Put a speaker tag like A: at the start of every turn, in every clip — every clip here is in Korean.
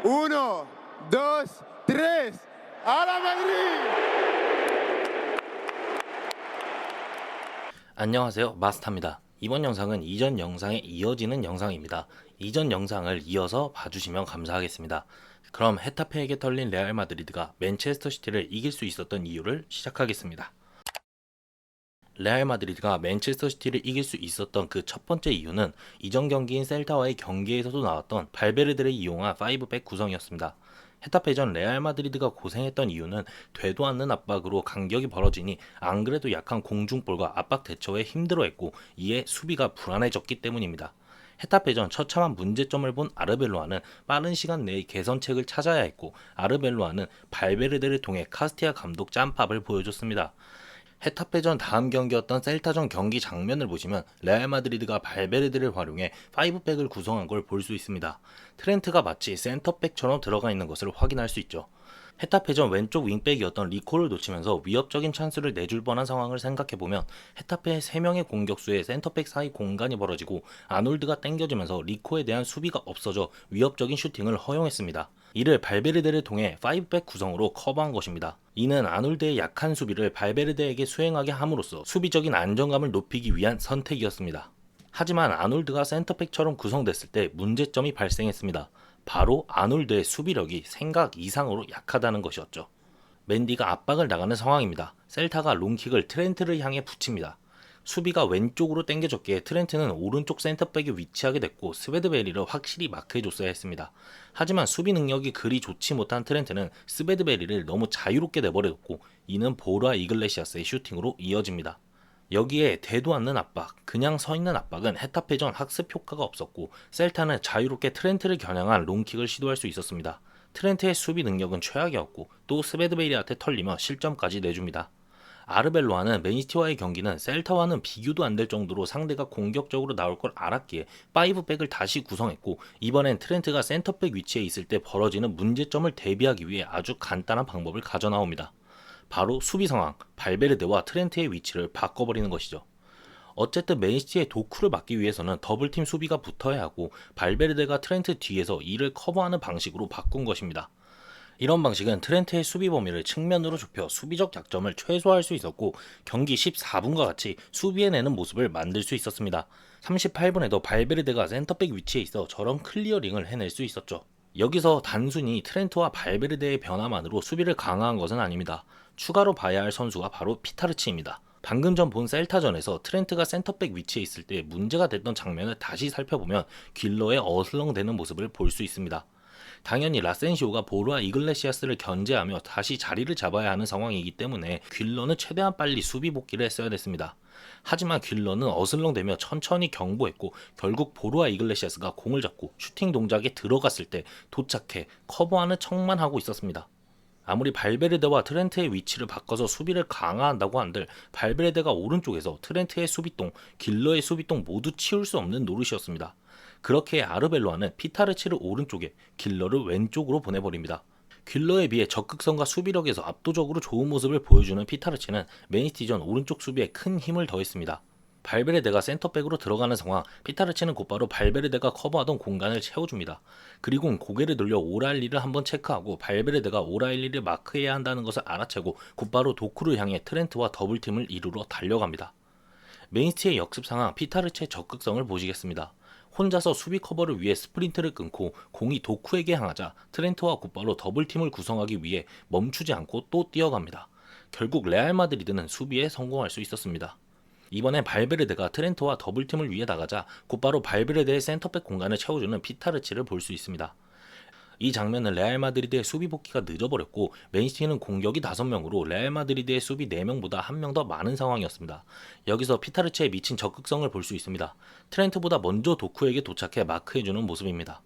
A: Uno, dos, tres. ¡A la Madrid!
B: 안녕하세요, 마스터입니다. 이번 영상은 이전 영상에 이어지는 영상입니다. 이전 영상을 이어서 봐주시면 감사하겠습니다. 그럼 헤타페에게 털린 레알 마드리드가 맨체스터 시티를 이길 수 있었던 이유를 시작하겠습니다. 레알 마드리드가 맨체스터 시티를 이길 수 있었던 그 첫 번째 이유는 이전 경기인 셀타와의 경기에서도 나왔던 발베르데를 이용한 5백 구성이었습니다. 헤타페전 레알 마드리드가 고생했던 이유는 되도 않는 압박으로 간격이 벌어지니 안 그래도 약한 공중볼과 압박 대처에 힘들어했고 이에 수비가 불안해졌기 때문입니다. 헤타페전 처참한 문제점을 본 아르벨로아는 빠른 시간 내에 개선책을 찾아야 했고 아르벨로아는 발베르데를 통해 카스티아 감독 짬밥을 보여줬습니다. 헤타페전 다음 경기였던 셀타전 경기 장면을 보시면 레알 마드리드가 발베르데를 활용해 5백을 구성한 걸 볼 수 있습니다. 트렌트가 마치 센터백처럼 들어가 있는 것을 확인할 수 있죠. 헤타페전 왼쪽 윙백이었던 리코를 놓치면서 위협적인 찬스를 내줄 뻔한 상황을 생각해보면 헤타페의 3명의 공격수의 센터백 사이 공간이 벌어지고 아놀드가 당겨지면서 리코에 대한 수비가 없어져 위협적인 슈팅을 허용했습니다. 이를 발베르데를 통해 5백 구성으로 커버한 것입니다. 이는 아놀드의 약한 수비를 발베르데에게 수행하게 함으로써 수비적인 안정감을 높이기 위한 선택이었습니다. 하지만 아놀드가 센터백처럼 구성됐을 때 문제점이 발생했습니다. 바로 아놀드의 수비력이 생각 이상으로 약하다는 것이었죠. 맨디가 압박을 나가는 상황입니다. 셀타가 롱킥을 트렌트를 향해 붙입니다. 수비가 왼쪽으로 당겨졌기에 트렌트는 오른쪽 센터백에 위치하게 됐고 스베드베리를 확실히 마크해줬어야 했습니다. 하지만 수비 능력이 그리 좋지 못한 트렌트는 스베드베리를 너무 자유롭게 내버려뒀고 이는 보라 이글레시아스의 슈팅으로 이어집니다. 여기에 되도 않는 압박, 그냥 서 있는 압박은 헤타페전 학습 효과가 없었고 셀타는 자유롭게 트렌트를 겨냥한 롱킥을 시도할 수 있었습니다. 트렌트의 수비 능력은 최악이었고 또 스베드베리한테 털리며 실점까지 내줍니다. 아르벨로아는 맨시티와의 경기는 셀타와는 비교도 안 될 정도로 상대가 공격적으로 나올 걸 알았기에 5백을 다시 구성했고 이번엔 트렌트가 센터백 위치에 있을 때 벌어지는 문제점을 대비하기 위해 아주 간단한 방법을 가져나옵니다. 바로 수비 상황, 발베르데와 트렌트의 위치를 바꿔버리는 것이죠. 어쨌든 맨시티의 도크를 막기 위해서는 더블팀 수비가 붙어야 하고 발베르데가 트렌트 뒤에서 이를 커버하는 방식으로 바꾼 것입니다. 이런 방식은 트렌트의 수비 범위를 측면으로 좁혀 수비적 약점을 최소화할 수 있었고 경기 14분과 같이 수비해내는 모습을 만들 수 있었습니다. 38분에도 발베르데가 센터백 위치에 있어 저런 클리어링을 해낼 수 있었죠. 여기서 단순히 트렌트와 발베르데의 변화만으로 수비를 강화한 것은 아닙니다. 추가로 봐야 할 선수가 바로 피타르치입니다. 방금 전 본 셀타전에서 트렌트가 센터백 위치에 있을 때 문제가 됐던 장면을 다시 살펴보면 귓러의 어슬렁대는 모습을 볼 수 있습니다. 당연히 라센시오가 보르아 이글레시아스를 견제하며 다시 자리를 잡아야 하는 상황이기 때문에 귓러는 최대한 빨리 수비 복귀를 했어야 됐습니다. 하지만 귓러는 어슬렁대며 천천히 경보했고 결국 보르아 이글레시아스가 공을 잡고 슈팅 동작에 들어갔을 때 도착해 커버하는 척만 하고 있었습니다. 아무리 발베르데와 트렌트의 위치를 바꿔서 수비를 강화한다고 한들 발베르데가 오른쪽에서 트렌트의 수비동, 길러의 수비동 모두 치울 수 없는 노릇이었습니다. 그렇게 아르벨로아는 피타르치를 오른쪽에 길러를 왼쪽으로 보내버립니다. 길러에 비해 적극성과 수비력에서 압도적으로 좋은 모습을 보여주는 피타르치는 맨시티전 오른쪽 수비에 큰 힘을 더했습니다. 발베르데가 센터백으로 들어가는 상황, 피타르치는 곧바로 발베르데가 커버하던 공간을 채워줍니다. 그리고 고개를 돌려 오라일리를 한번 체크하고 발베르데가 오라일리를 마크해야 한다는 것을 알아채고 곧바로 도쿠를 향해 트렌트와 더블팀을 이루러 달려갑니다. 맨시티의 역습 상황, 피타르치의 적극성을 보시겠습니다. 혼자서 수비 커버를 위해 스프린트를 끊고 공이 도쿠에게 향하자 트렌트와 곧바로 더블팀을 구성하기 위해 멈추지 않고 또 뛰어갑니다. 결국 레알 마드리드는 수비에 성공할 수 있었습니다. 이번엔 발베르데가 트렌트와 더블팀을 위해 나가자 곧바로 발베르데의 센터백 공간을 채워주는 피타르치를 볼 수 있습니다. 이 장면은 레알 마드리드의 수비 복귀가 늦어버렸고 맨시티는 공격이 5명으로 레알 마드리드의 수비 4명보다 1명 더 많은 상황이었습니다. 여기서 피타르치의 미친 적극성을 볼 수 있습니다. 트렌트보다 먼저 도쿠에게 도착해 마크해주는 모습입니다.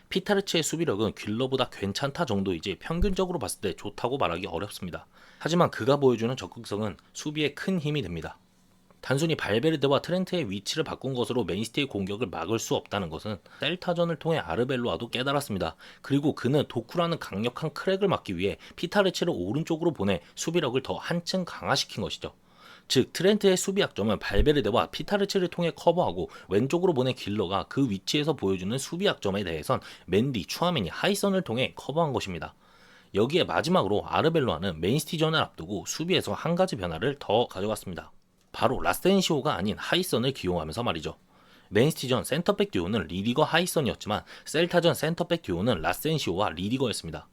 B: 피타르치의 수비력은 귓러보다 괜찮다 정도이지 평균적으로 봤을 때 좋다고 말하기 어렵습니다. 하지만 그가 보여주는 적극성은 수비에 큰 힘이 됩니다. 단순히 발베르데와 트렌트의 위치를 바꾼 것으로 맨시티의 공격을 막을 수 없다는 것은 셀타전을 통해 아르벨로아도 깨달았습니다. 그리고 그는 도쿠라는 강력한 크랙을 막기 위해 피타르치를 오른쪽으로 보내 수비력을 더 한층 강화시킨 것이죠. 즉 트렌트의 수비 약점은 발베르데와 피타르치를 통해 커버하고 왼쪽으로 보낸 길러가 그 위치에서 보여주는 수비 약점에 대해선 맨디, 추아메니, 하이선을 통해 커버한 것입니다. 여기에 마지막으로 아르벨로아는 맨시티전을 앞두고 수비에서 한 가지 변화를 더 가져갔습니다. 바로 라센시오가 아닌 하이선을 기용하면서 말이죠. 맨시티전 센터백 듀오는 리디거 하이선이었지만 셀타전 센터백 듀오는 라센시오와 리디거였습니다.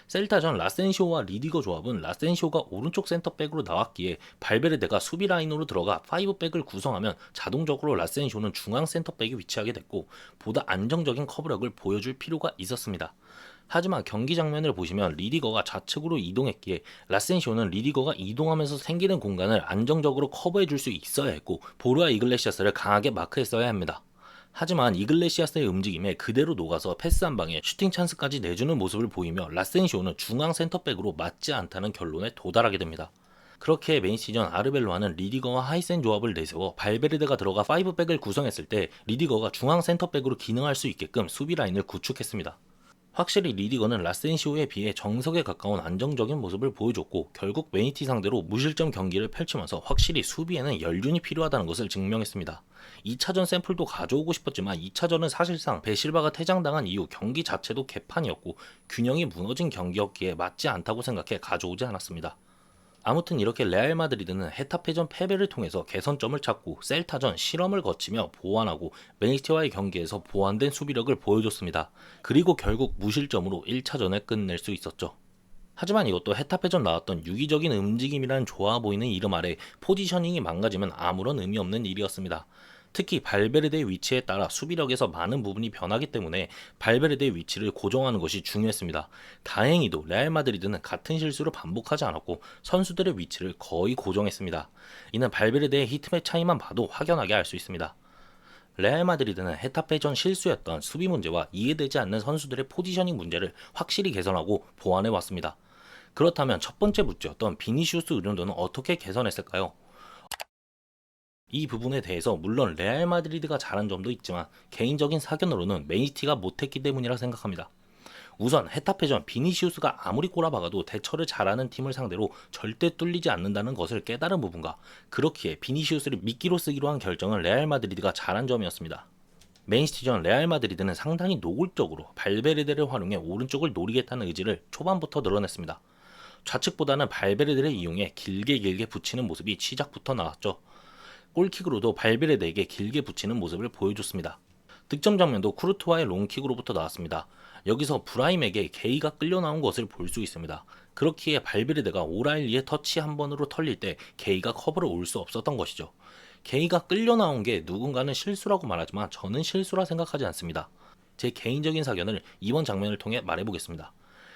B: 셀타전 라센시오와 리디거 조합은 라센시오가 오른쪽 센터백으로 나왔기에 발베르데가 수비 라인으로 들어가 5백을 구성하면 자동적으로 라센시오는 중앙 센터백에 위치하게 됐고 보다 안정적인 커버력을 보여줄 필요가 있었습니다. 하지만 경기 장면을 보시면 리디거가 좌측으로 이동했기에 라센시오는 리디거가 이동하면서 생기는 공간을 안정적으로 커버해 줄 수 있어야 했고 보르아 이글레시아스를 강하게 마크했어야 합니다. 하지만 이글레시아스의 움직임에 그대로 녹아서 패스 한 방에 슈팅 찬스까지 내주는 모습을 보이며 라센시오는 중앙 센터백으로 맞지 않다는 결론에 도달하게 됩니다. 그렇게 맨시티전 아르벨로아는 리디거와 하이센 조합을 내세워 발베르데가 들어가 5백을 구성했을 때 리디거가 중앙 센터백으로 기능할 수 있게끔 수비 라인을 구축했습니다. 확실히 리디거는 라센시오에 비해 정석에 가까운 안정적인 모습을 보여줬고 결국 맨시티 상대로 무실점 경기를 펼치면서 확실히 수비에는 연륜이 필요하다는 것을 증명했습니다. 2차전 샘플도 가져오고 싶었지만 2차전은 사실상 베실바가 퇴장당한 이후 경기 자체도 개판이었고 균형이 무너진 경기였기에 맞지 않다고 생각해 가져오지 않았습니다. 아무튼 이렇게 레알 마드리드는 헤타페전 패배를 통해서 개선점을 찾고 셀타전 실험을 거치며 보완하고 맨시티와의 경기에서 보완된 수비력을 보여줬습니다. 그리고 결국 무실점으로 1차전을 끝낼 수 있었죠. 하지만 이것도 헤타페전 나왔던 유기적인 움직임이라는 좋아 보이는 이름 아래 포지셔닝이 망가지면 아무런 의미 없는 일이었습니다. 특히 발베르데의 위치에 따라 수비력에서 많은 부분이 변하기 때문에 발베르데의 위치를 고정하는 것이 중요했습니다. 다행히도 레알 마드리드는 같은 실수를 반복하지 않았고 선수들의 위치를 거의 고정했습니다. 이는 발베르데의 히트맵 차이만 봐도 확연하게 알 수 있습니다. 레알 마드리드는 헤타페전 실수였던 수비 문제와 이해되지 않는 선수들의 포지셔닝 문제를 확실히 개선하고 보완해 왔습니다. 그렇다면 첫 번째 문제였던 비니시우스 의존도는 어떻게 개선했을까요? 이 부분에 대해서 물론 레알 마드리드가 잘한 점도 있지만 개인적인 사견으로는 맨시티가 못했기 때문이라 생각합니다. 우선 헤타페전 비니시우스가 아무리 꼬라박아도 대처를 잘하는 팀을 상대로 절대 뚫리지 않는다는 것을 깨달은 부분과 그렇기에 비니시우스를 미끼로 쓰기로 한 결정은 레알 마드리드가 잘한 점이었습니다. 맨시티전 레알 마드리드는 상당히 노골적으로 발베르데를 활용해 오른쪽을 노리겠다는 의지를 초반부터 드러냈습니다. 좌측보다는 발베르데를 이용해 길게 붙이는 모습이 시작부터 나왔죠. 골킥으로도 발베르데에게 길게 붙이는 모습을 보여줬습니다. 득점 장면도 쿠르투아의 롱킥으로부터 나왔습니다. 여기서 브라임에게 게이가 끌려 나온 것을 볼 수 있습니다. 그렇기에 발베르데가 오라일리의 터치 한 번으로 털릴 때 게이가 커버를 올 수 없었던 것이죠. 게이가 끌려 나온 게 누군가는 실수라고 말하지만 저는 실수라 생각하지 않습니다. 제 개인적인 사견을 이번 장면을 통해 말해보겠습니다.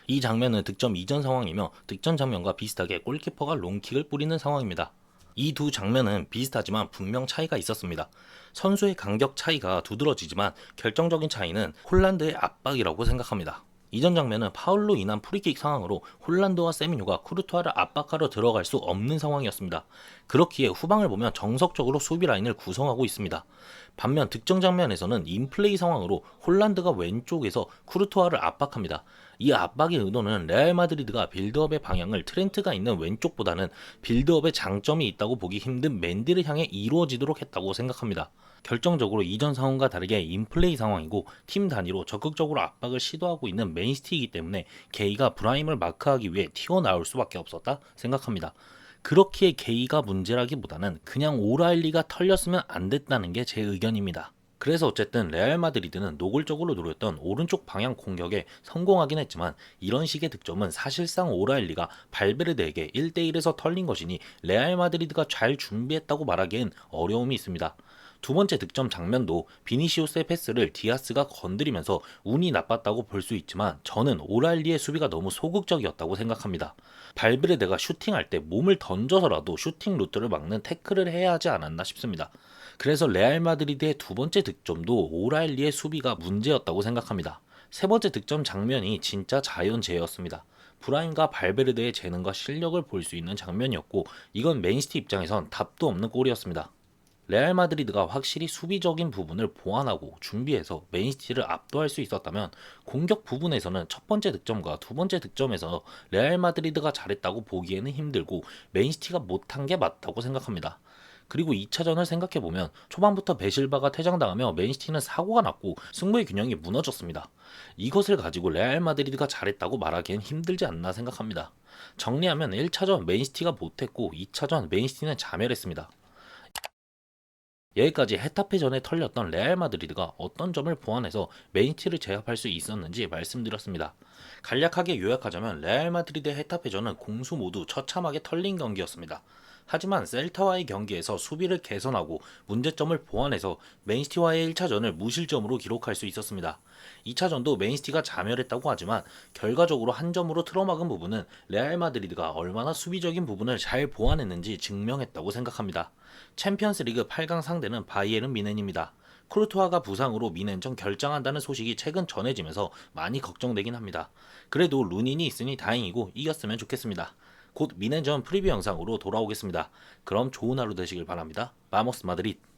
B: 이 장면은 득점 이전 상황이며 득점 장면과 비슷하게 골키퍼가 롱킥을 뿌리는 상황입니다. 이 두 장면은 비슷하지만 분명 차이가 있었습니다. 선수의 간격 차이가 두드러지지만 결정적인 차이는 홀란드의 압박이라고 생각합니다. 이전 장면은 파울로 인한 프리킥 상황으로 홀란드와 세미뇨가 쿠르투아를 압박하러 들어갈 수 없는 상황이었습니다. 그렇기에 후방을 보면 정석적으로 수비 라인을 구성하고 있습니다. 반면 득점 장면에서는 인플레이 상황으로 홀란드가 왼쪽에서 쿠르투아를 압박합니다. 이 압박의 의도는 레알 마드리드가 빌드업의 방향을 트렌트가 있는 왼쪽보다는 빌드업의 장점이 있다고 보기 힘든 맨디를 향해 이루어지도록 했다고 생각합니다. 결정적으로 이전 상황과 다르게 인플레이 상황이고 팀 단위로 적극적으로 압박을 시도하고 있는 맨시티이기 때문에 게이가 브라임을 마크하기 위해 튀어나올 수밖에 없었다 생각합니다. 그렇기에 게이가 문제라기보다는 그냥 오라일리가 털렸으면 안 됐다는 게 제 의견입니다. 그래서 어쨌든 레알 마드리드는 노골적으로 노렸던 오른쪽 방향 공격에 성공하긴 했지만 이런 식의 득점은 사실상 오라일리가 발베르데에게 1대1에서 털린 것이니 레알 마드리드가 잘 준비했다고 말하기엔 어려움이 있습니다. 두 번째 득점 장면도 비니시우스의 패스를 디아스가 건드리면서 운이 나빴다고 볼 수 있지만 저는 오라일리의 수비가 너무 소극적이었다고 생각합니다. 발베르데가 슈팅할 때 몸을 던져서라도 슈팅 루트를 막는 태클을 해야 하지 않았나 싶습니다. 그래서 레알 마드리드의 두 번째 득점도 오라일리의 수비가 문제였다고 생각합니다. 세 번째 득점 장면이 진짜 자연재해였습니다. 브라임과 발베르데의 재능과 실력을 볼 수 있는 장면이었고 이건 맨시티 입장에선 답도 없는 골이었습니다. 레알 마드리드가 확실히 수비적인 부분을 보완하고 준비해서 맨시티를 압도할 수 있었다면 공격 부분에서는 첫 번째 득점과 두 번째 득점에서 레알 마드리드가 잘했다고 보기에는 힘들고 맨시티가 못한 게 맞다고 생각합니다. 그리고 2차전을 생각해보면 초반부터 베실바가 퇴장당하며 맨시티는 사고가 났고 승부의 균형이 무너졌습니다. 이것을 가지고 레알 마드리드가 잘했다고 말하기엔 힘들지 않나 생각합니다. 정리하면 1차전 맨시티가 못했고 2차전 맨시티는 자멸했습니다. 여기까지 헤타페전에 털렸던 레알 마드리드가 어떤 점을 보완해서 맨시티를 제압할 수 있었는지 말씀드렸습니다. 간략하게 요약하자면 레알 마드리드 헤타페전은 공수 모두 처참하게 털린 경기였습니다. 하지만 셀타와의 경기에서 수비를 개선하고 문제점을 보완해서 맨시티와의 1차전을 무실점으로 기록할 수 있었습니다. 2차전도 맨시티가 자멸했다고 하지만 결과적으로 한 점으로 틀어막은 부분은 레알 마드리드가 얼마나 수비적인 부분을 잘 보완했는지 증명했다고 생각합니다. 챔피언스리그 8강 상대는 바이에른 뮌헨입니다. 쿠르투아가 부상으로 뮌헨전 결장한다는 소식이 최근 전해지면서 많이 걱정되긴 합니다. 그래도 루닌이 있으니 다행이고 이겼으면 좋겠습니다. 곧 뮌헨전 프리뷰 영상으로 돌아오겠습니다. 그럼 좋은 하루 되시길 바랍니다. 바모스 마드리드.